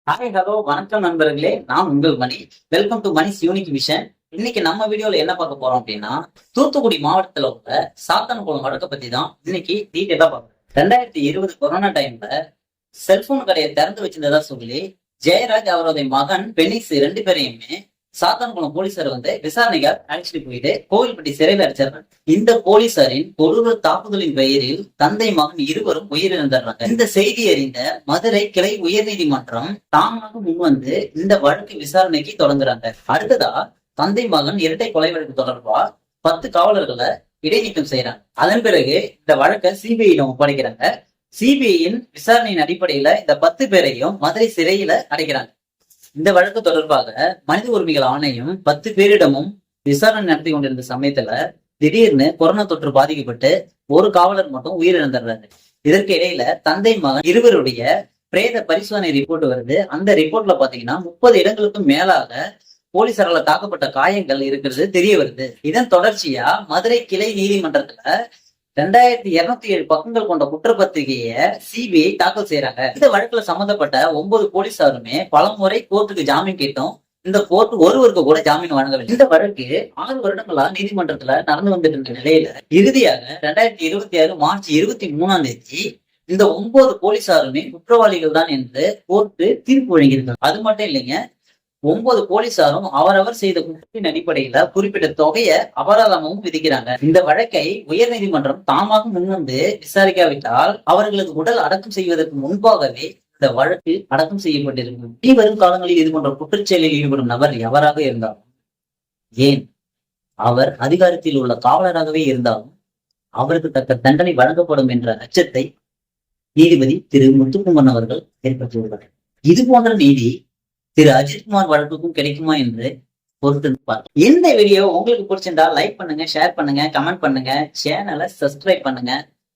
Hi hello வணக்கம் நண்பர்களே, நான் உங்கள் Mani. Welcome to Mani's unique vision. இன்னைக்கு நம்ம வீடியோல என்ன பார்க்க போறோம் அப்படின்னா, தூத்துக்குடி மாவட்டத்துல உள்ள சாத்தான்குளம் வழக்கை பத்தி தான் இன்னைக்கு டீட்டெயிலா பார்க்கணும். 2020 கொரோனா டைம்ல செல்போன் கடையை திறந்து வச்சிருந்ததா சொல்லி ஜெயராஜ் அவருடைய மகன் பெனிக்ஸ் 2 பேரையுமே சாத்தான்குளம் போலீசார் விசாரணைக்காக அழைச்சிட்டு போயிட்டு கோவில்பட்டி சிறையில் அடைச்சாங்க. இந்த போலீசாரின் கொடூர தாக்குதலின் பெயரில் தந்தை மகன் இருவரும் உயிரிழந்தார்கள். இந்த செய்தி அறிந்த மதுரை கிளை உயர்நீதிமன்றம் தாமாக முன்வந்து இந்த வழக்கு விசாரணைக்கு தொடங்குறாங்க. அடுத்ததா தந்தை மகன் இரட்டை கொலை வழக்கு தொடர்பா 10 காவலர்களை இடைநீக்கம் செய்யறாங்க. அதன் பிறகு இந்த வழக்கை சிபிஐயிடம் ஒப்படைக்கிறாங்க. சிபிஐயின் விசாரணையின் அடிப்படையில இந்த 10 பேரையும் மதுரை சிறையில அடைக்கிறாங்க. இந்த வழக்கு தொடர்பாக மனித உரிமைகள் ஆணையம் 10 பேரிடமும் விசாரணை நடத்தி கொண்டிருந்த சமயத்துல திடீர்னு கொரோனா தொற்று பாதிக்கப்பட்டு ஒரு காவலர் மட்டும் உயிரிழந்துடுறாரு. இதற்கு இடையில தந்தை மகன் இருவருடைய பிரேத பரிசோதனை ரிப்போர்ட் வருது. அந்த ரிப்போர்ட்ல பாத்தீங்கன்னா 30 இடங்களுக்கும் மேலாக போலீசாரால தாக்கப்பட்ட காயங்கள் இருக்கிறது தெரிய வருது. இதன் தொடர்ச்சியா மதுரை கிளை நீதிமன்றத்துல 2207 பக்கங்கள் கொண்ட குற்றப்பத்திரிகையை சிபிஐ தாக்கல் செய்யறாங்க. இந்த வழக்குல சம்பந்தப்பட்ட 9 போலீசாருமே பலமுறை கோர்ட்டுக்கு ஜாமீன் கேட்டோம். இந்த கோர்ட் ஒருவருக்கு கூட ஜாமீன் வழங்கவில்லை. இந்த வழக்கு 6 வருடங்களா நீதிமன்றத்துல நடந்து வந்துட்டு இருந்த நிலையில இறுதியாக 2026 மார்ச் 23ஆம் தேதி இந்த 9 போலீசாருமே குற்றவாளிகள் தான் என்று கோர்ட்டு தீர்ப்பு வழங்கியிருக்காங்க. அது மட்டும் இல்லைங்க, 9 போலீசாரும் அவரவர் செய்த குற்றத்தின் அடிப்படையில குறிப்பிட்ட தொகையை அபராதமும் விதிக்கிறாங்க. இந்த வழக்கை உயர் நீதிமன்றம் தாமாக முன்வந்து விசாரிக்காவிட்டால் அவர்களுக்கு உடல் அடக்கம் செய்வதற்கு முன்பாகவே இந்த வழக்கு அடக்கம் செய்யப்பட்டிருக்கும். இனி வரும் காலங்களில் இது போன்ற குற்றச்செயலில் ஈடுபடும் நபர் எவராக இருந்தாலும், ஏன் அவர் அதிகாரத்தில் உள்ள காவலராகவே இருந்தாலும் அவருக்கு தக்க தண்டனை வழங்கப்படும் என்ற அச்சத்தை நீதிபதி திரு முத்துக்குமன் அவர்கள் ஏற்படுத்தியுள்ளார். இது போன்ற நீதி திரு அஜித்குமார் வழக்குக்கும் கிடைக்குமா என்று பொறுத்து பார்க்கலாம். இந்த வீடியோ உங்களுக்கு பிடிச்சிருந்தா லைக் பண்ணுங்க, ஷேர் பண்ணுங்க, கமெண்ட் பண்ணுங்க, சேனலை சப்ஸ்கிரைப் பண்ணுங்க,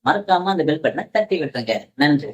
மறக்காம அந்த பெல் பட்டனை தட்டி விட்டுருங்க. நன்றி.